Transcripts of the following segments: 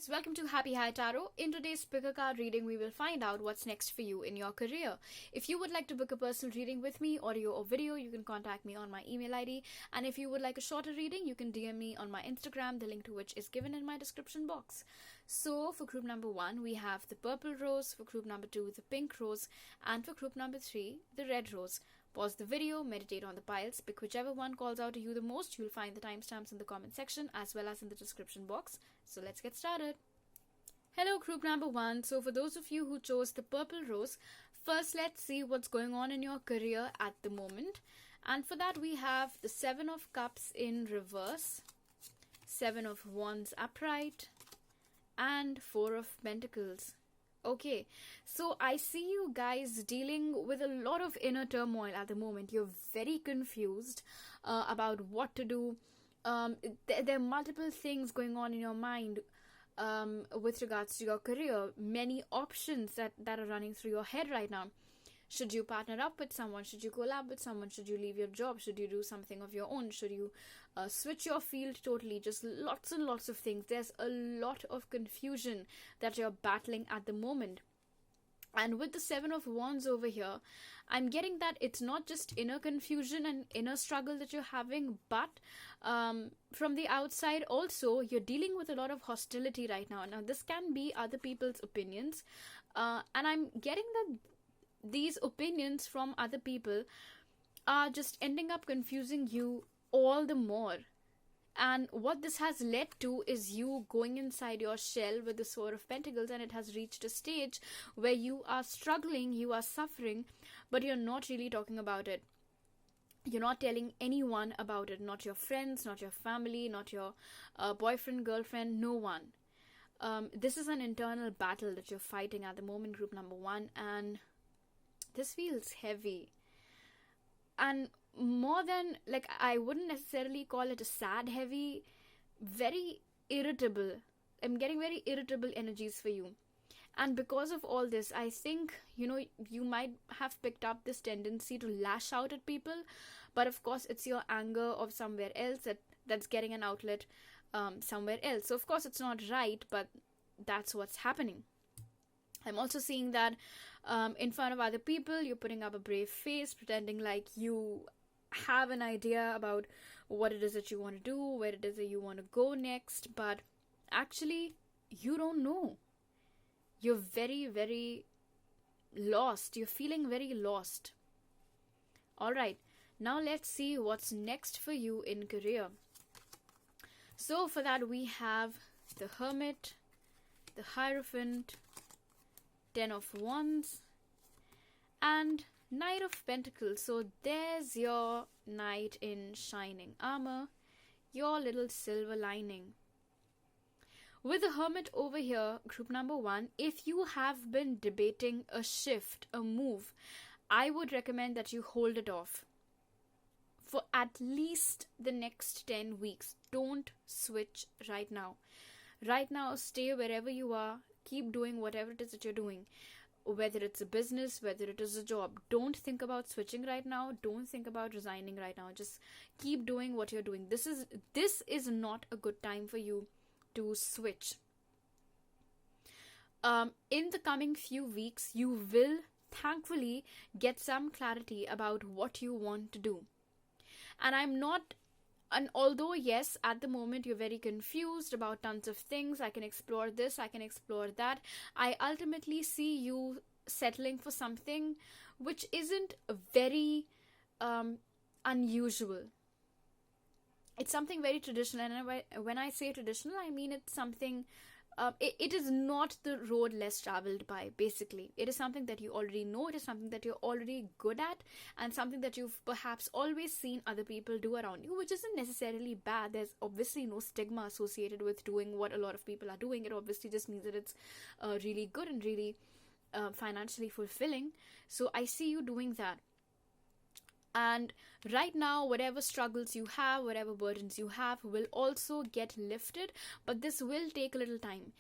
Welcome to Happy High Tarot. In today's pickacard reading, we will find out what's next for you in your career. If you would like to book a personal reading with me, audio or video, you can contact me on my email ID. And if you would like a shorter reading, you can DM me on my Instagram, the link to which is given in my description box. So for group number 1, we have the purple rose, for group number 2, the pink rose, and for group number 3, the red rose. Pause the video, meditate on the piles, pick whichever one calls out to you the most. You'll find the timestamps in the comment section as well as in the description box. So let's get started. Hello group number 1. So for those of you who chose the purple rose, first let's see what's going on in your career at the moment. And for that we have the 7 of Cups in reverse, 7 of Wands upright, and 4 of Pentacles. Okay, so I see you guys dealing with a lot of inner turmoil at the moment. You're very confused about what to do. There are multiple things going on in your mind with regards to your career. Many options that are running through your head right now. Should you partner up with someone? Should you collab with someone? Should you leave your job? Should you do something of your own? Should you switch your field totally? Just lots and lots of things. There's a lot of confusion that you're battling at the moment. And with the 7 of Wands over here, I'm getting that it's not just inner confusion and inner struggle that you're having, but from the outside also, you're dealing with a lot of hostility right now. Now, this can be other people's opinions. And I'm getting that these opinions from other people are just ending up confusing you all the more. And what this has led to is you going inside your shell with the Sword of Pentacles, and it has reached a stage where you are struggling, you are suffering, but you're not really talking about it. You're not telling anyone about it, not your friends, not your family, not your boyfriend, girlfriend, no one. This is an internal battle that you're fighting at the moment, group number 1, and this feels heavy. And more than, like, I wouldn't necessarily call it a sad heavy, very irritable. I'm getting very irritable energies for you. And because of all this, I think, you might have picked up this tendency to lash out at people. But of course, it's your anger of somewhere else that's getting an outlet somewhere else. So of course, it's not right, but that's what's happening. I'm also seeing that in front of other people, you're putting up a brave face, pretending like you have an idea about what it is that you want to do, where it is that you want to go next, but actually, you don't know. You're very, very lost. You're feeling very lost. Alright, now let's see what's next for you in career. So for that, we have the Hermit, the Hierophant, 10 of Wands, and Knight of Pentacles. So there's your knight in shining armor, your little silver lining. With the Hermit over here, group number 1, if you have been debating a shift, a move, I would recommend that you hold it off for at least the next 10 weeks. Don't switch right now. Right now, stay wherever you are. Keep doing whatever it is that you're doing. Whether it's a business, whether it is a job. Don't think about switching right now. Don't think about resigning right now. Just keep doing what you're doing. This is not a good time for you to switch. In the coming few weeks, you will thankfully get some clarity about what you want to do. And although, yes, at the moment you're very confused about tons of things, I can explore this, I can explore that, I ultimately see you settling for something which isn't very unusual. It's something very traditional, and when I say traditional, I mean it's something, it is not the road less traveled by, basically. It is something that you already know, it is something that you're already good at, and something that you've perhaps always seen other people do around you, which isn't necessarily bad. There's obviously no stigma associated with doing what a lot of people are doing. It obviously just means that it's really good and really financially fulfilling. So I see you doing that. And right now, whatever struggles you have, whatever burdens you have will also get lifted, but this will take a little time.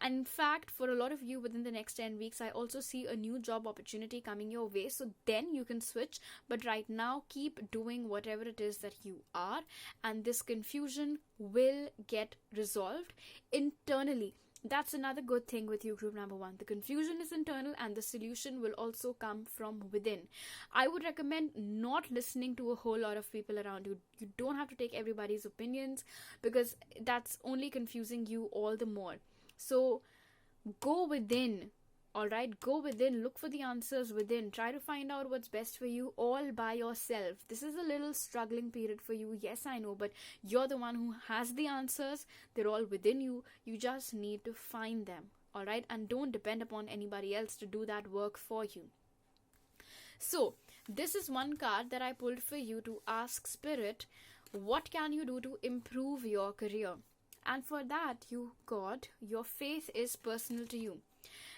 In fact, for a lot of you within the next 10 weeks, I also see a new job opportunity coming your way. So then you can switch. But right now, keep doing whatever it is that you are. And this confusion will get resolved internally. That's another good thing with you, group number 1. The confusion is internal and the solution will also come from within. I would recommend not listening to a whole lot of people around you. You don't have to take everybody's opinions, because that's only confusing you all the more. So go within. Alright, go within, look for the answers within, try to find out what's best for you all by yourself. This is a little struggling period for you, yes I know, but you're the one who has the answers. They're all within you. You just need to find them. Alright, and don't depend upon anybody else to do that work for you. So, this is one card that I pulled for you to ask Spirit, what can you do to improve your career? And for that, you got, your faith is personal to you.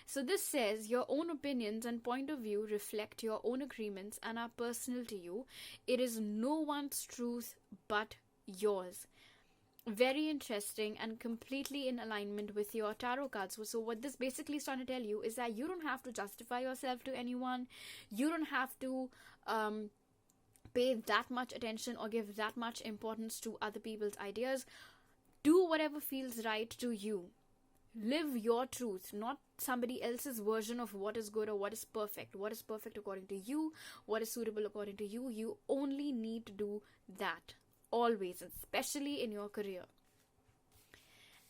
So this says your own opinions and point of view reflect your own agreements and are personal to you. It is no one's truth but yours. Very interesting and completely in alignment with your tarot cards. So what this basically is trying to tell you is that you don't have to justify yourself to anyone. You don't have to pay that much attention or give that much importance to other people's ideas. Do whatever feels right to you. Live your truth, not somebody else's version of what is good or what is perfect. What is perfect according to you, what is suitable according to you. You only need to do that, always, especially in your career.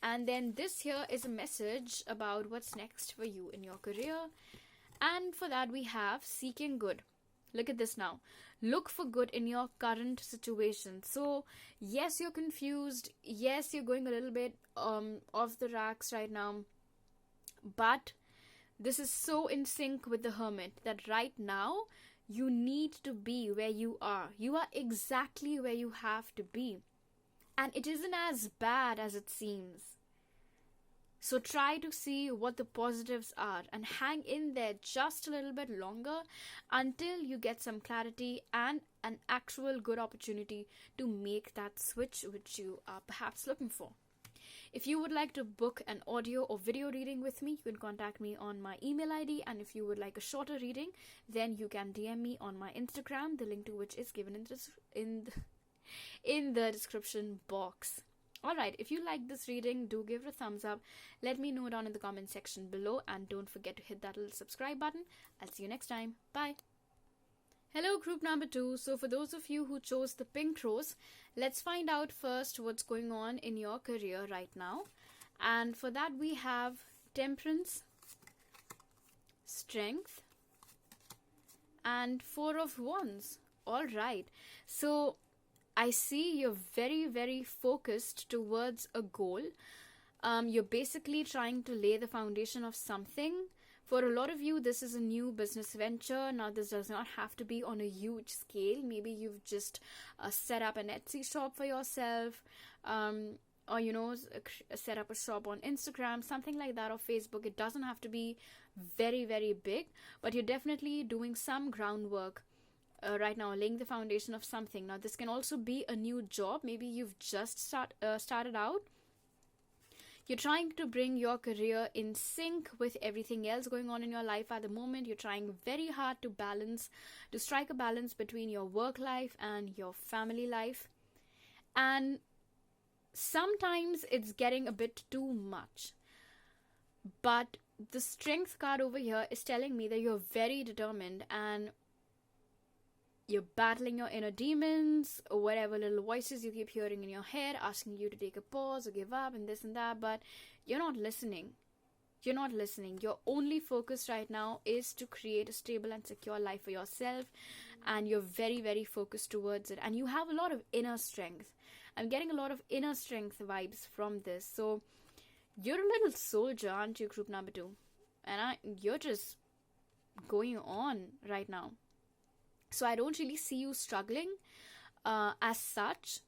And then this here is a message about what's next for you in your career. And for that we have seeking good. Look at this now. Look for good in your current situation. So, yes, you're confused. Yes, you're going a little bit off the racks right now. But this is so in sync with the Hermit that right now you need to be where you are. You are exactly where you have to be. And it isn't as bad as it seems. So try to see what the positives are and hang in there just a little bit longer until you get some clarity and an actual good opportunity to make that switch which you are perhaps looking for. If you would like to book an audio or video reading with me, you can contact me on my email ID, and if you would like a shorter reading, then you can DM me on my Instagram, the link to which is given in the description box. Alright, if you like this reading, do give it a thumbs up. Let me know down in the comment section below, and don't forget to hit that little subscribe button. I'll see you next time. Bye. Hello, group number 2. So for those of you who chose the pink rose, let's find out first what's going on in your career right now. And for that we have Temperance, Strength, and Four of Wands. Alright, so I see you're very, very focused towards a goal. You're basically trying to lay the foundation of something. For a lot of you, this is a new business venture. Now, this does not have to be on a huge scale. Maybe you've just set up an Etsy shop for yourself, or, set up a shop on Instagram, something like that, or Facebook. It doesn't have to be very, very big, but you're definitely doing some groundwork right now, laying the foundation of something. Now, this can also be a new job. Maybe you've just started out. You're trying to bring your career in sync with everything else going on in your life at the moment. You're trying very hard to strike a balance between your work life and your family life. And sometimes it's getting a bit too much. But the Strength card over here is telling me that you're very determined and you're battling your inner demons or whatever little voices you keep hearing in your head asking you to take a pause or give up and this and that, but you're not listening. You're not listening. Your only focus right now is to create a stable and secure life for yourself, and you're very, very focused towards it, and you have a lot of inner strength. I'm getting a lot of inner strength vibes from this. So you're a little soldier, aren't you, group number 2? And you're just going on right now. So I don't really see you struggling as such.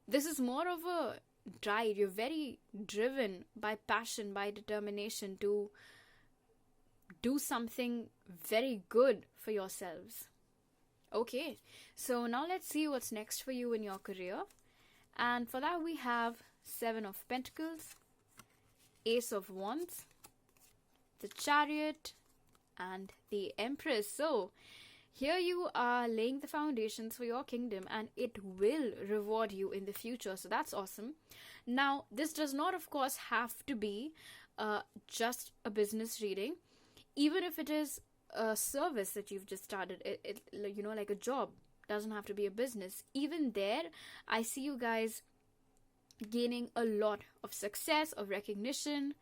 This is more of a drive. You're very driven by passion, by determination to do something very good for yourselves. Okay, so now let's see what's next for you in your career. And for that we have 7 of Pentacles, Ace of Wands, the Chariot, and the Empress. So Here you are laying the foundations for your kingdom, and it will reward you in the future. So that's awesome. Now, this does not, of course, have to be just a business reading. Even if it is a service that you've just started, like a job, doesn't have to be a business. Even there, I see you guys gaining a lot of success, of recognition,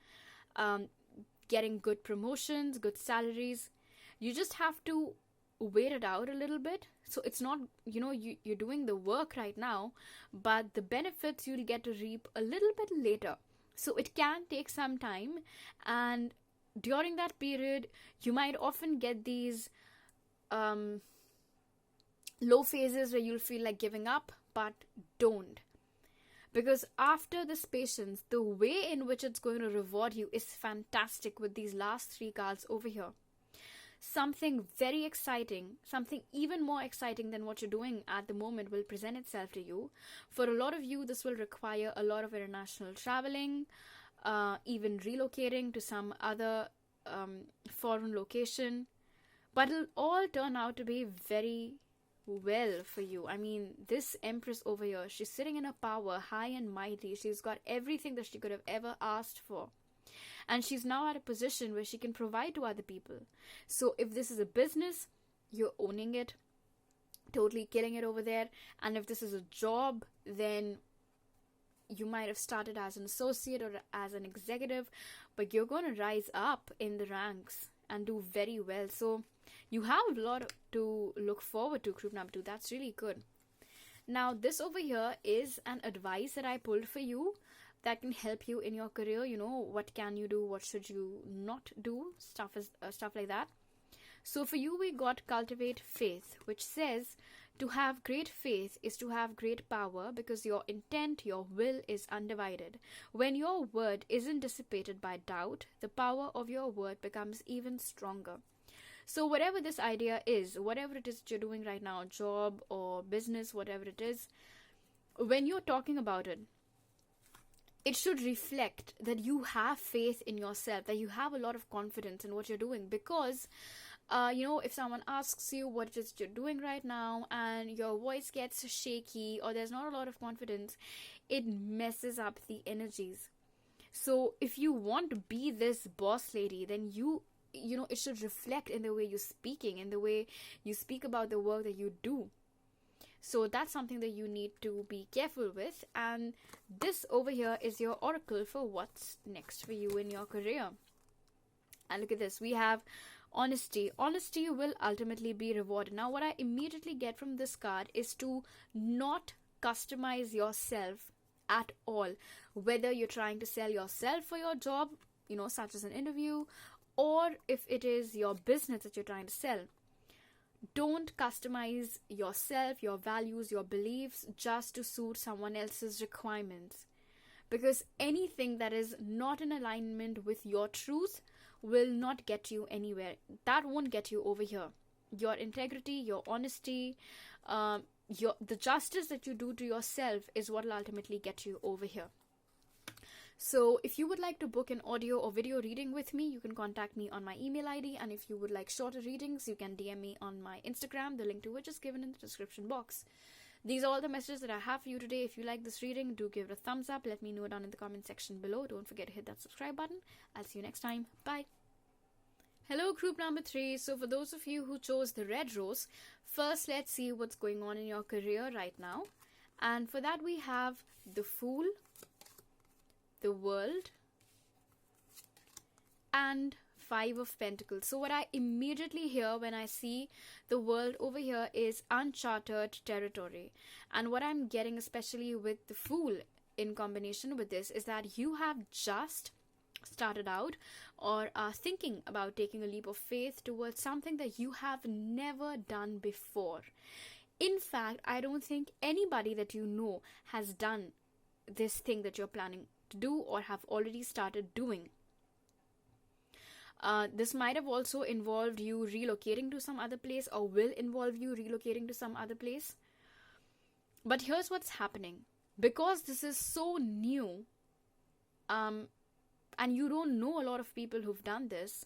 getting good promotions, good salaries. You just have to wait it out a little bit. So it's not, you're doing the work right now, but the benefits you'll get to reap a little bit later. So it can take some time, and during that period, you might often get these low phases where you'll feel like giving up, but don't. Because after this patience, the way in which it's going to reward you is fantastic with these last 3 cards over here. Something very exciting, something even more exciting than what you're doing at the moment will present itself to you. For a lot of you, this will require a lot of international traveling, even relocating to some other foreign location. But it'll all turn out to be very well for you. I mean, this Empress over here, she's sitting in a power high and mighty. She's got everything that she could have ever asked for. And she's now at a position where she can provide to other people. So if this is a business, you're owning it, totally killing it over there. And if this is a job, then you might have started as an associate or as an executive, but you're going to rise up in the ranks and do very well. So you have a lot to look forward to, group number 2. That's really good. Now, this over here is an advice that I pulled for you that can help you in your career. What can you do, what should you not do, stuff like that. So for you, we got cultivate faith, which says to have great faith is to have great power, because your intent, your will is undivided. When your word isn't dissipated by doubt, the power of your word becomes even stronger. So whatever this idea is, whatever it is that you're doing right now, job or business, whatever it is, when you're talking about it, it should reflect that you have faith in yourself, that you have a lot of confidence in what you're doing. Because, if someone asks you what it is you're doing right now and your voice gets shaky or there's not a lot of confidence, it messes up the energies. So if you want to be this boss lady, then it should reflect in the way you're speaking, in the way you speak about the work that you do. So that's something that you need to be careful with. And this over here is your oracle for what's next for you in your career. And look at this. We have honesty. Honesty will ultimately be rewarded. Now, what I immediately get from this card is to not customize yourself at all. Whether you're trying to sell yourself for your job, such as an interview, or if it is your business that you're trying to sell. Don't customize yourself, your values, your beliefs just to suit someone else's requirements. Because anything that is not in alignment with your truth will not get you anywhere. That won't get you over here. Your integrity, your honesty, the justice that you do to yourself is what will ultimately get you over here. So if you would like to book an audio or video reading with me, you can contact me on my email ID. And if you would like shorter readings, you can DM me on my Instagram, the link to which is given in the description box. These are all the messages that I have for you today. If you like this reading, do give it a thumbs up. Let me know down in the comment section below. Don't forget to hit that subscribe button. I'll see you next time. Bye. Hello, group number 3. So for those of you who chose the red rose, first let's see what's going on in your career right now. And for that we have the Fool, the World, and 5 of Pentacles. So what I immediately hear when I see the World over here is uncharted territory. And what I'm getting, especially with the Fool in combination with this, is that you have just started out or are thinking about taking a leap of faith towards something that you have never done before. In fact, I don't think anybody that you know has done this thing that you're planning to do or have already started doing. This might have also involved you relocating to some other place, or will involve you relocating to some other place. But here's what's happening. Because this is so new, and you don't know a lot of people who've done this,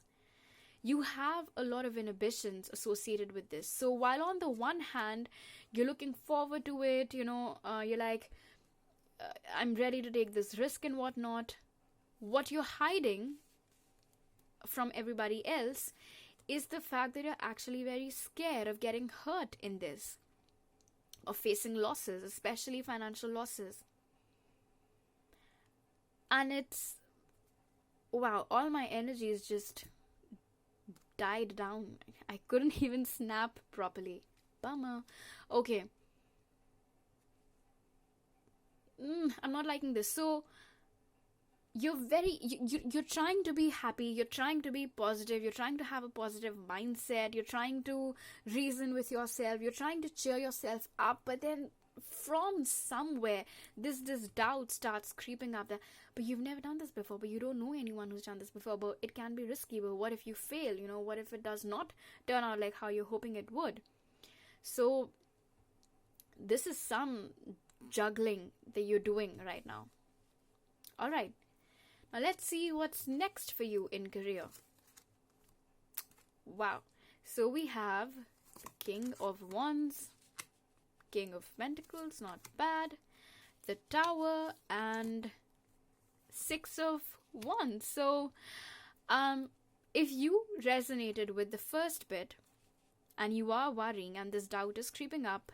you have a lot of inhibitions associated with this. So while on the one hand, you're looking forward to it, you're like, I'm ready to take this risk and whatnot. What you're hiding from everybody else is the fact that you're actually very scared of getting hurt in this, of facing losses, especially financial losses. And it's, wow, all my energy is just died down. I couldn't even snap properly. Bummer. Okay. I'm not liking this. So you're trying to be happy, you're trying to be positive, you're trying to have a positive mindset, you're trying to reason with yourself, you're trying to cheer yourself up, but then from somewhere this doubt starts creeping up that, but you've never done this before, but you don't know anyone who's done this before, but it can be risky, but what if you fail, what if it does not turn out like how you're hoping it would? So this is some juggling that you're doing right now. All right, now let's see what's next for you in career. Wow. So we have the King of Wands, King of Pentacles, not bad, the Tower, and Six of Wands. So if you resonated with the first bit and you are worrying and this doubt is creeping up,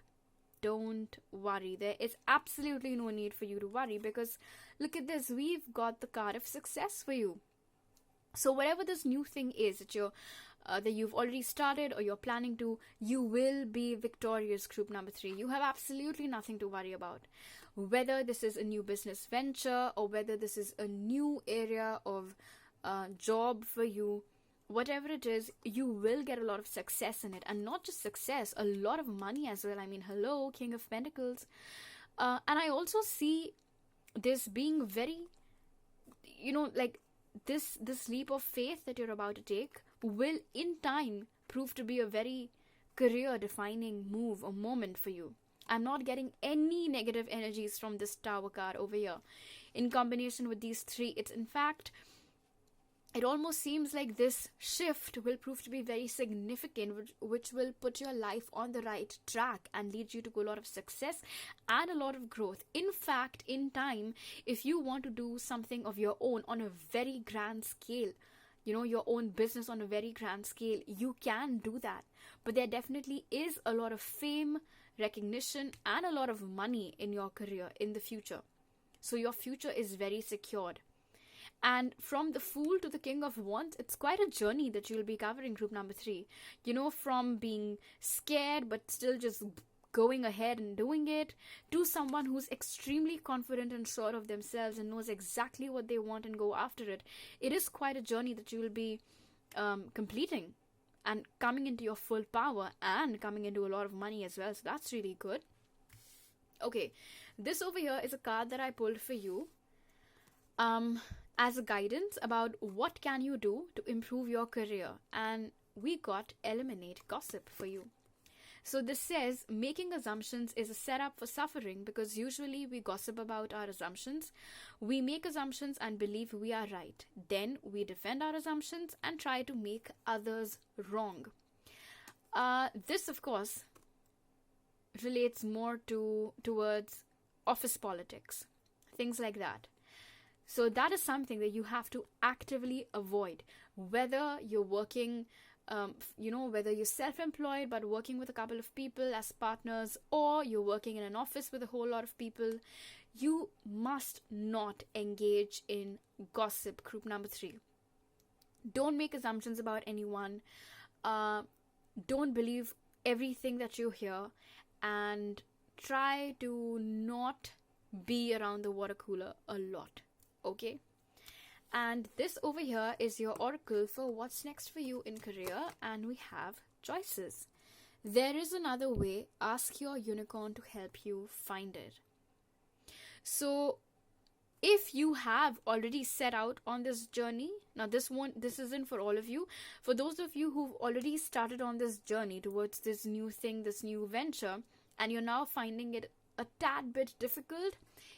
don't worry. There is absolutely no need for you to worry, because look at this, we've got the card of success for you. So whatever this new thing is that you've already started or you're planning to, you will be victorious, group number 3. You have absolutely nothing to worry about. Whether this is a new business venture or whether this is a new area of job for you, whatever it is, you will get a lot of success in it. And not just success, a lot of money as well. I mean, hello, King of Pentacles. And I also see this being very, like this leap of faith that you're about to take will in time prove to be a very career defining move or moment for you. I'm not getting any negative energies from this Tower card over here. In combination with these 3, it's in fact, it almost seems like this shift will prove to be very significant, which will put your life on the right track and lead you to a lot of success and a lot of growth. In fact, in time, if you want to do something of your own on a very grand scale, your own business on a very grand scale, you can do that. But there definitely is a lot of fame, recognition, and a lot of money in your career in the future. So your future is very secured. And from the Fool to the King of Wands, it's quite a journey that you'll be covering, group number 3. From being scared but still just going ahead and doing it, to someone who's extremely confident and sure of themselves and knows exactly what they want and go after it. It is quite a journey that you will be completing and coming into your full power and coming into a lot of money as well. So that's really good. Okay, this over here is a card that I pulled for you as a guidance about what can you do to improve your career. And we got Eliminate Gossip for you. So this says, making assumptions is a setup for suffering, because usually we gossip about our assumptions. We make assumptions and believe we are right. Then we defend our assumptions and try to make others wrong. This, of course, relates more towards office politics, things like that. So that is something that you have to actively avoid. Whether you're working, whether you're self-employed but working with a couple of people as partners, or you're working in an office with a whole lot of people, you must not engage in gossip, group number 3. Don't make assumptions about anyone. Don't believe everything that you hear, and try to not be around the water cooler a lot. Okay? And this over here is your oracle for what's next for you in career, and we have choices. There is another way. Ask your unicorn to help you find it. So if you have already set out on this journey, now this isn't for all of you. For those of you who've already started on this journey towards this new thing, this new venture, and you're now finding it a tad bit difficult,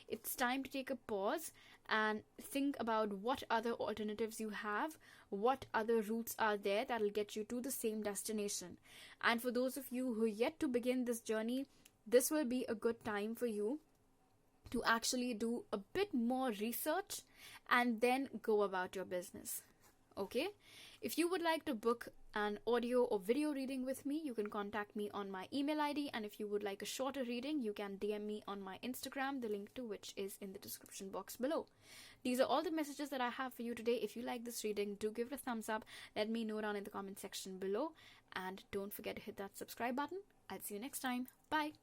it's time to take a pause and think about what other alternatives you have, what other routes are there that will get you to the same destination. And for those of you who are yet to begin this journey, this will be a good time for you to actually do a bit more research and then go about your business. Okay? If you would like to book an audio or video reading with me, you can contact me on my email ID, and if you would like a shorter reading, you can DM me on my Instagram, the link to which is in the description box below. These are all the messages that I have for you today. If you like this reading, do give it a thumbs up. Let me know down in the comment section below, and don't forget to hit that subscribe button. I'll see you next time. Bye.